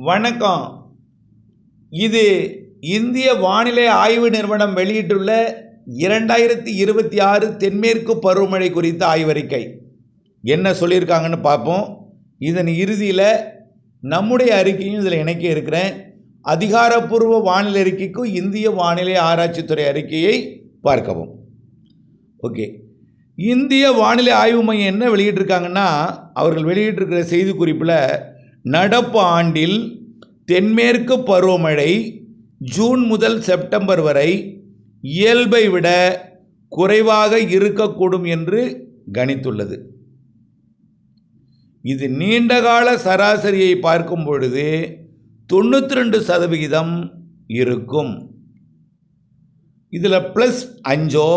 வணக்கம். இது இந்திய வானிலை ஆய்வு நிறுவனம் வெளியிட்டுள்ள 2026 தென்மேற்கு பருவமழை குறித்த ஆய்வறிக்கை. என்ன சொல்லியிருக்காங்கன்னு பார்ப்போம். இதன் இறுதியில் நம்முடைய அறிக்கையும் இதில் இணைக்க இருக்கிறேன். அதிகாரப்பூர்வ வானிலை அறிக்கைக்கும் இந்திய வானிலை ஆராய்ச்சித்துறை அறிக்கையை பார்க்கவும். ஓகே, இந்திய வானிலை ஆய்வு மையம் என்ன வெளியிட்டிருக்காங்கன்னா, அவர்கள் வெளியிட்டிருக்கிற செய்திக்குறிப்பில் நடப்பு ஆண்டில் தென்மேற்கு பருவமழை ஜூன் முதல் செப்டம்பர் வரை இயல்பை விட குறைவாக இருக்கக்கூடும் என்று கணித்துள்ளது. இது நீண்டகால சராசரியை பார்க்கும் பொழுது 92% இருக்கும். இதில் +5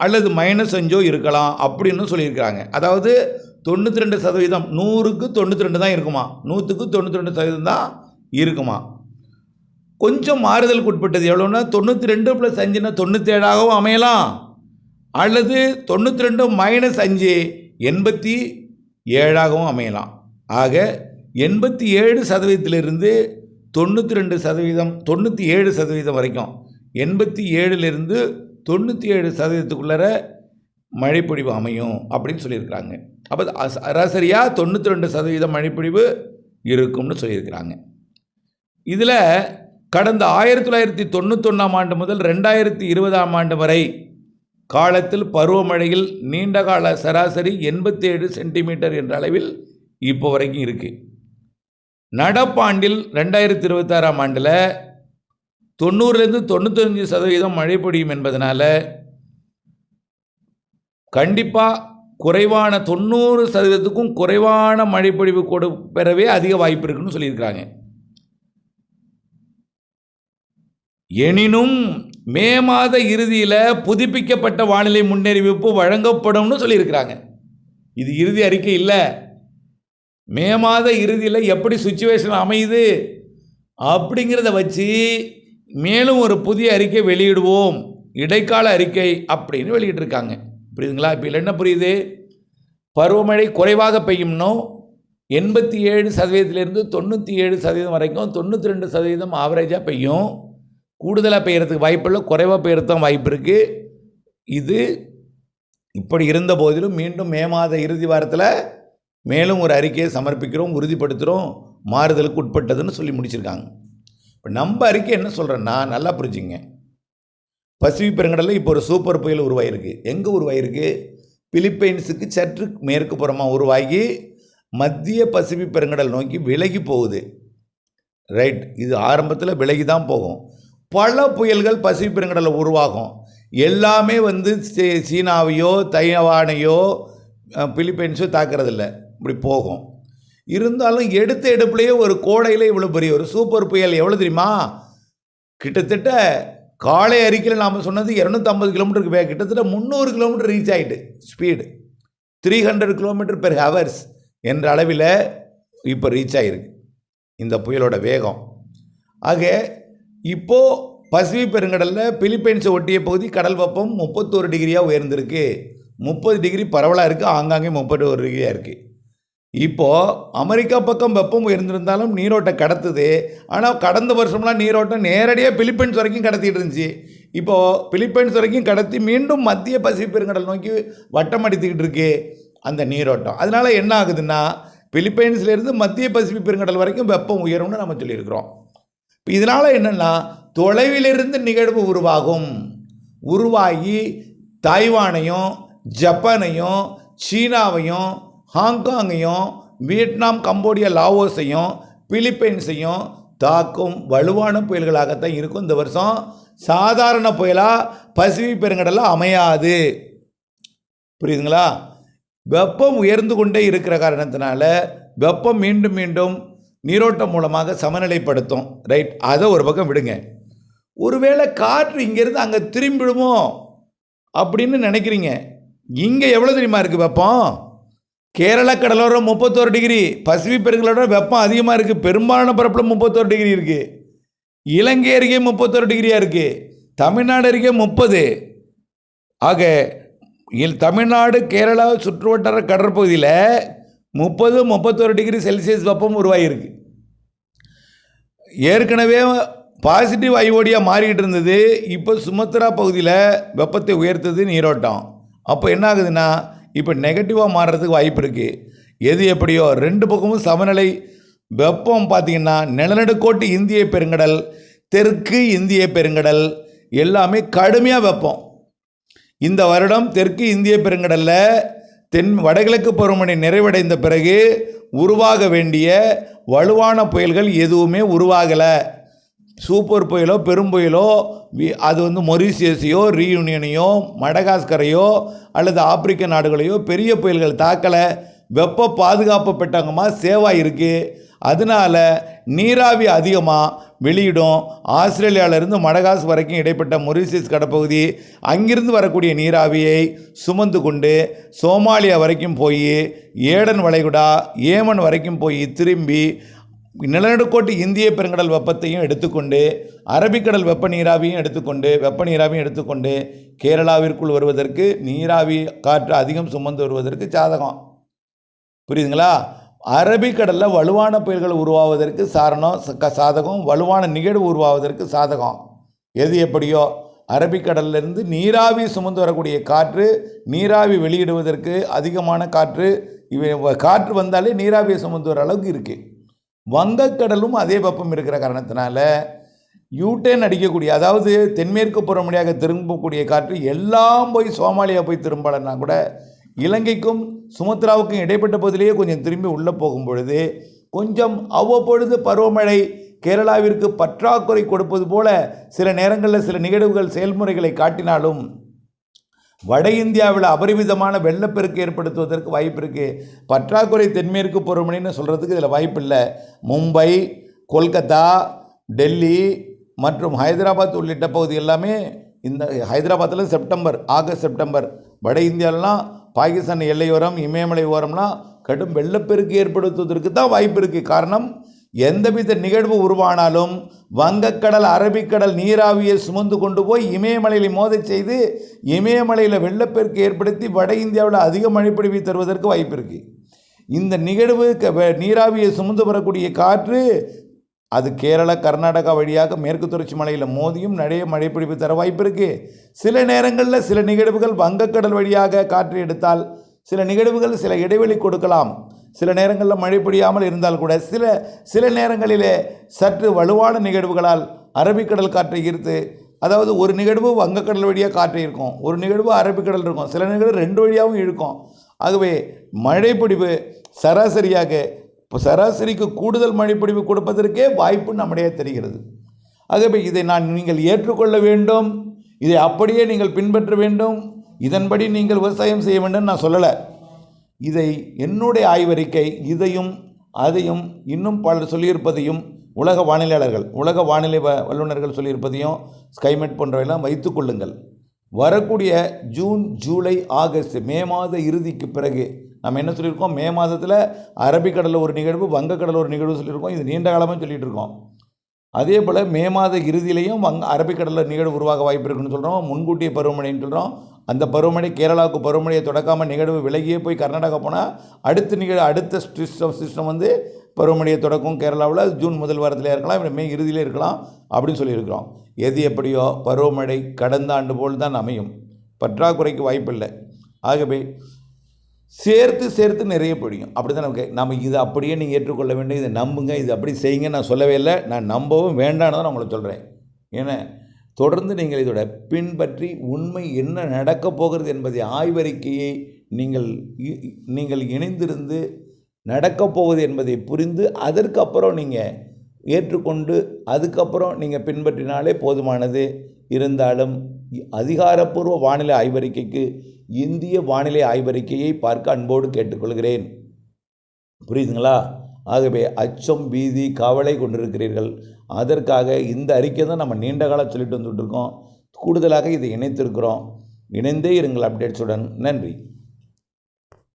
அல்லது -5 இருக்கலாம் அப்படின்னு சொல்லியிருக்கிறாங்க. அதாவது 92%, 100க்கு 92 தான் இருக்குமா, 100க்கு 92% தான் இருக்குமா. கொஞ்சம் மாறுதலுக்கு உட்பட்டது. எவ்வளோன்னா 92 + 5ன்னா 97ஆகவும் அமையலாம், அல்லது 92 - 5 87ஆகவும் அமையலாம். ஆக 87%லிருந்து 92%, 97% வரைக்கும், 87லிருந்து 97%க்குள்ளார மழைப்பொழிவு அமையும் அப்படின்னு சொல்லியிருக்கிறாங்க. அப்போ சராசரியாக 92% மழைப்பொழிவு இருக்கும்னு சொல்லியிருக்கிறாங்க. இதில் கடந்த 1991ஆம் ஆண்டு முதல் 2020ஆம் ஆண்டு வரை காலத்தில் பருவமழையில் நீண்டகால சராசரி 87 சென்டிமீட்டர் என்ற அளவில் இப்போ வரைக்கும் இருக்குது. நடப்பாண்டில் 2026ஆம் ஆண்டில் 90லேருந்து 95% மழை பொழியும் என்பதனால கண்டிப்பாக குறைவான 90%க்கும் குறைவான மழைப்பொழிவு பெறவே அதிக வாய்ப்பு இருக்குன்னு சொல்லியிருக்கிறாங்க. எனினும் மே மாத இறுதியில் புதுப்பிக்கப்பட்ட வானிலை முன்னறிவிப்பு வழங்கப்படும்னு சொல்லியிருக்கிறாங்க. இது இறுதி அறிக்கை இல்லை. மே மாத இறுதியில் எப்படி சுச்சுவேஷன் அமையுது அப்படிங்கிறத வச்சு மேலும் ஒரு புதிய அறிக்கை வெளியிடுவோம், இடைக்கால அறிக்கை அப்படின்னு வெளியிட்டிருக்காங்க. புரியுதுங்களா? இப்போ இல்லை என்ன புரியுது? பருவமழை குறைவாக பெய்யும்னோ 87%லேருந்து 97% வரைக்கும், 92% ஆவரேஜாக பெய்யும். கூடுதலாக பெய்யறதுக்கு வாய்ப்பு இல்லை, குறைவாக பெய்யறது தான் வாய்ப்பு இருக்குது. இது இப்படி இருந்த போதிலும் மீண்டும் மே மாத இறுதி வாரத்தில் மேலும் ஒரு அறிக்கையை சமர்ப்பிக்கிறோம், உறுதிப்படுத்துகிறோம், மாறுதலுக்கு உட்பட்டதுன்னு சொல்லி முடிச்சிருக்காங்க. இப்போ நம்ம அறிக்கை என்ன சொல்கிறேன்னா, நல்லா புரிஞ்சுங்க. பசிபிக் பெருங்கடலில் இப்போ ஒரு சூப்பர் புயல் உருவாயிருக்கு. எங்கே உருவாயிருக்கு? பிலிப்பைன்ஸுக்கு சற்று மேற்கு புறமாக உருவாகி மத்திய பசிபிக் பெருங்கடல் நோக்கி விலகி போகுது. ரைட், இது ஆரம்பத்தில் விலகி தான் போகும். பல புயல்கள் பசிபிக் பெருங்கடலில் உருவாகும். எல்லாமே சீனாவையோ தைவானையோ பிலிப்பைன்ஸோ தாக்குறதில்ல, இப்படி போகும். இருந்தாலும் எடுத்த எடுப்புலேயே ஒரு கோடையில் இவ்வளோ பெரிய ஒரு சூப்பர் புயல் எவ்வளோ தெரியுமா? கிட்டத்தட்ட காலை அறிக்கையில் நாம் சொன்னது 250 கிலோமீட்டருக்கு வேக, கிட்டத்தட்ட 300 கிலோமீட்டர் ரீச் ஆகிட்டு. ஸ்பீடு 300 km/h என்ற அளவில் இப்போ ரீச் ஆகிருக்கு இந்த புயலோட வேகம். ஆக இப்போது பசிபிக் பெருங்கடலில் பிலிப்பைன்ஸை ஒட்டிய பகுதி கடல் வெப்பம் 31 டிகிரியாக உயர்ந்திருக்கு. 30 டிகிரி பரவலாக இருக்குது, ஆங்காங்கே 31 டிகிரியாக இருக்குது. இப்போது அமெரிக்கா பக்கம் வெப்பம் உயர்ந்திருந்தாலும் நீரோட்டம் கடத்துது. ஆனால் கடந்த வருஷம்லாம் நீரோட்டம் நேரடியாக பிலிப்பைன்ஸ் வரைக்கும் கடத்திட்டு இருந்துச்சு. இப்போது பிலிப்பைன்ஸ் வரைக்கும் கடத்தி மீண்டும் மத்திய பசிபிக் பெருங்கடல் நோக்கி வட்டம் அடித்துக்கிட்டு இருக்கு அந்த நீரோட்டம். அதனால் என்ன ஆகுதுன்னா, பிலிப்பைன்ஸ்லேருந்து மத்திய பசிபிக் பெருங்கடல் வரைக்கும் வெப்பம் உயரும்னு நம்ம சொல்லியிருக்கிறோம். இப்போ இதனால் என்னென்னா, தொலைவிலிருந்து நிகழ்வு உருவாகி தைவானையும் ஜப்பானையும் சீனாவையும் ஹாங்காங்கையும் வியட்நாம் கம்போடியா லாவோஸையும் பிலிப்பைன்ஸையும் தாக்கும் வலுவான புயல்களாகத்தான் இருக்கும். இந்த வருஷம் சாதாரண புயலாக பசிபிக் பெருங்கடலில் அமையாது. புரியுதுங்களா? வெப்பம் உயர்ந்து கொண்டே இருக்கிற காரணத்தினால வெப்பம் மீண்டும் மீண்டும் நீரோட்டம் மூலமாக சமநிலைப்படுத்தும். ரைட், அதை ஒரு பக்கம் விடுங்க. ஒருவேளை காற்று இங்கேருந்து அங்கே திரும்பிடுமோ அப்படின்னு நினைக்கிறீங்க. இங்கே எவ்வளோ தெரியுமா இருக்குது வெப்பம்? கேரள கடலோரம் 31 டிகிரி, பசிபிக் பெருங்கடலோட வெப்பம் அதிகமாக இருக்குது. பெரும்பாலான பரப்பில் 31 டிகிரி இருக்குது. இலங்கை அருகே 31 டிகிரியாக இருக்குது. தமிழ்நாடு அருகே 30. ஆக தமிழ்நாடு கேரளா சுற்றுவட்டார கடற்பகுதியில் 30-31 டிகிரி செல்சியஸ் வெப்பம் உருவாகியிருக்கு. ஏற்கனவே பாசிட்டிவ் ஐஓடியாக மாறிக்கிட்டு இருந்தது. இப்போ சுமத்ரா பகுதியில் வெப்பத்தை உயர்த்தது நீரோட்டம். அப்போ என்ன ஆகுதுன்னா இப்போ நெகட்டிவாக மாறுறதுக்கு வாய்ப்பு இருக்குது. எது எப்படியோ 2 பக்கமும் சமநிலை. வெப்பம் பார்த்திங்கன்னா நிலநடுக்கோட்டு இந்திய பெருங்கடல், தெற்கு இந்திய பெருங்கடல் எல்லாமே கடுமையாக வெப்பம். இந்த வருடம் தெற்கு இந்திய பெருங்கடலில் வடகிழக்கு பருவமழை நிறைவடைந்த பிறகு உருவாக வேண்டிய வலுவான புயல்கள் எதுவுமே உருவாகலை. சூப்பர் புயலோ பெரும் புயலோ அது மொரீஷியஸையோ ரீயூனியனையோ மடகாஸ்கரையோ அல்லது ஆப்பிரிக்க நாடுகளையோ பெரிய புயல்கள் தாக்கலை. வெப்ப பாதுகாப்பு பெட்டகமாக சேவாக இருக்குது. அதனால் நீராவி அதிகமாக வெளியிடும். ஆஸ்திரேலியாவிலேருந்து மடகாஸ் வரைக்கும் இடைப்பட்ட மொரீஷியஸ் கடற்பகுதி அங்கிருந்து வரக்கூடிய நீராவியை சுமந்து கொண்டு சோமாலியா வரைக்கும் போய் ஏடன் வளைகுடா ஏமன் வரைக்கும் போய் திரும்பி நிலநடுக்கோட்டு இந்திய பெருங்கடல் வெப்பத்தையும் எடுத்துக்கொண்டு அரபிக்கடல் வெப்ப நீராவியும் எடுத்துக்கொண்டு கேரளாவிற்குள் வருவதற்கு நீராவி காற்று அதிகம் சுமந்து வருவதற்கு சாதகம். புரியுதுங்களா? அரபிக்கடலில் வலுவான புயல்கள் உருவாவதற்கு சாதகம், வலுவான நிகழ்வு உருவாவதற்கு சாதகம். எது எப்படியோ அரபிக்கடலிலிருந்து நீராவி சுமந்து வரக்கூடிய காற்று, நீராவி வெளியிடுவதற்கு அதிகமான காற்று வந்தாலே நீராவியை சுமந்து வர அளவுக்கு இருக்குது. வங்கக்கடலும் அதே வெப்பம் இருக்கிற காரணத்தினால யூட்டேன் அடிக்கக்கூடிய, அதாவது தென்மேற்கு பருவமழையாக திரும்பக்கூடிய காற்று எல்லாம் போய் சோமாலியா போய் திரும்பலைன்னா கூட இலங்கைக்கும் சுமத்ராவுக்கும் இடைப்பட்ட பகுதியிலேயே கொஞ்சம் திரும்பி உள்ளே போகும் பொழுது கொஞ்சம் அவ்வப்பொழுது பருவமழை கேரளாவிற்கு பற்றாக்குறை கொடுப்பது போல சில நேரங்களில் சில நிகழ்வுகள் செயல்முறைகளை காட்டினாலும் வட இந்தியாவில் அபரிமிதமான வெள்ளப்பெருக்கு ஏற்படுத்துவதற்கு வாய்ப்பு இருக்குது. பற்றாக்குறை தென்மேற்கு பருவமழைன்னு சொல்கிறதுக்கு இதில் வாய்ப்பு இல்லை. மும்பை, கொல்கத்தா, டெல்லி மற்றும் ஹைதராபாத் உள்ளிட்ட பகுதி எல்லாமே இந்த ஹைதராபாத்தில் ஆகஸ்ட் செப்டம்பர் வட இந்தியாவிலாம் பாகிஸ்தான் எல்லையோரம் இமயமலை ஓரம்லாம் கடும் வெள்ளப்பெருக்கு ஏற்படுத்துவதற்கு தான் வாய்ப்பு இருக்குது. காரணம், எந்தவித நிகழ்வு உருவானாலும் வங்கக்கடல் அரபிக்கடல் நீராவியை சுமந்து கொண்டு போய் இமயமலையில் மோதச் செய்து இமயமலையில் வெள்ளப்பெருக்கு ஏற்படுத்தி வட இந்தியாவில் அதிக மழைப்பொழிவை தருவதற்கு வாய்ப்பு இருக்குது. இந்த நிகழ்வு நீராவியை சுமந்து வரக்கூடிய காற்று அது கேரளா கர்நாடகா வழியாக மேற்கு தொடர்ச்சி மலையில் மோதியும் நிறைய மழைப்பொழிவு தர வாய்ப்பு இருக்குது. சில நேரங்களில் சில நிகழ்வுகள் வங்கக்கடல் வழியாக காற்று எடுத்தால் சில நிகழ்வுகள் சில இடைவெளி கொடுக்கலாம். சில நேரங்களில் மழை பொழியாமல் இருந்தால் கூட சில நேரங்களிலே சற்று வலுவான நிகழ்வுகளால் அரபிக்கடல் காற்றை ஈர்த்து, அதாவது ஒரு நிகழ்வு வங்கக்கடல் வழியாக காற்று இருக்கும், ஒரு நிகழ்வு அரபிக்கடல் இருக்கும், சில நிகழ்வு 2 வழியாகவும் இருக்கும். ஆகவே மழைப்பொழிவு சராசரிக்கு கூடுதல் மழைப்பொழிவு கொடுப்பதற்கே வாய்ப்பு நம்முடைய தெரிகிறது. ஆகவே இதை நீங்கள் ஏற்றுக்கொள்ள வேண்டும். இதை அப்படியே நீங்கள் பின்பற்ற வேண்டும். இதன்படி நீங்கள் விவசாயம் செய்ய வேண்டும் நான் சொல்லலை. இதை என்னுடைய ஆய்வறிக்கை இதையும் அதையும் இன்னும் பலர் சொல்லியிருப்பதையும் உலக வானிலை வல்லுநர்கள் சொல்லியிருப்பதையும் ஸ்கைமெட் போன்றவையெல்லாம் வைத்து கொள்ளுங்கள். வரக்கூடிய ஜூன், ஜூலை, ஆகஸ்ட், மே மாத இறுதிக்கு பிறகு நம்ம என்ன சொல்லியிருக்கோம்? மே மாதத்தில் அரபிக்கடலில் ஒரு நிகழ்வு, வங்கக்கடலில் ஒரு நிகழ்வு சொல்லியிருக்கோம். இது நீண்ட காலமாக சொல்லிகிட்டு இருக்கோம். அதே போல் மே மாத இறுதியிலையும் அரபிக்கடலில் நிகழ்வு உருவாக வாய்ப்பு இருக்குன்னு சொல்கிறோம். முன்கூட்டிய பருவமழைன்னு சொல்கிறோம். அந்த பருவமழை கேரளாவுக்கு பருவமழையை தொடக்காமல் நிகழ்வு விலகியே போய் கர்நாடகா போனால் அடுத்த சிஸ்டம் பருவமழையை தொடக்கும் கேரளாவில். அது ஜூன் முதல் வாரத்தில் இருக்கலாம், மே இறுதியிலே இருக்கலாம் அப்படின்னு சொல்லியிருக்கிறோம். எது எப்படியோ பருவமழை கடந்த ஆண்டு போல் தான் அமையும். பற்றாக்குறைக்கு வாய்ப்பில்லை. ஆகவே சேர்த்து நிறைய பொழியும். அப்படி தான் நம்ம இதை அப்படியே நீங்கள் ஏற்றுக்கொள்ள வேண்டும். இதை நம்புங்க, இது அப்படி செய்யுங்க நான் சொல்லவே இல்லை. நான் நம்பவும் வேண்டான்னு தான் நான் உங்களுக்கு சொல்கிறேன். ஏன்னா தொடர்ந்து நீங்கள் இதோட பின்பற்றி உண்மை என்ன நடக்கப் போகிறது என்பதை ஆய்வறிக்கையை நீங்கள் இணைந்திருந்து நடக்கப் போவது என்பதை புரிந்து அதற்கப்புறம் நீங்கள் ஏற்றுக்கொண்டு அதுக்கப்புறம் நீங்கள் பின்பற்றினாலே போதுமானது. இருந்தாலும் அதிகாரப்பூர்வ வானிலை ஆய்வறிக்கைக்கு இந்திய வானிலை ஆய்வறிக்கையை பார்க்க அன்போடு கேட்டுக்கொள்கிறேன். புரியுதுங்களா? ஆகவே அச்சம், பீதி, கவலை கொண்டிருக்கிறீர்கள். அதற்காக இந்த அறிக்கை தான் நம்ம நீண்ட காலம் சொல்லிட்டு வந்துட்டுருக்கோம். கூடுதலாக இதை இணைத்திருக்கிறோம். இணைந்தே இருங்கள் அப்டேட்ஸுடன். நன்றி.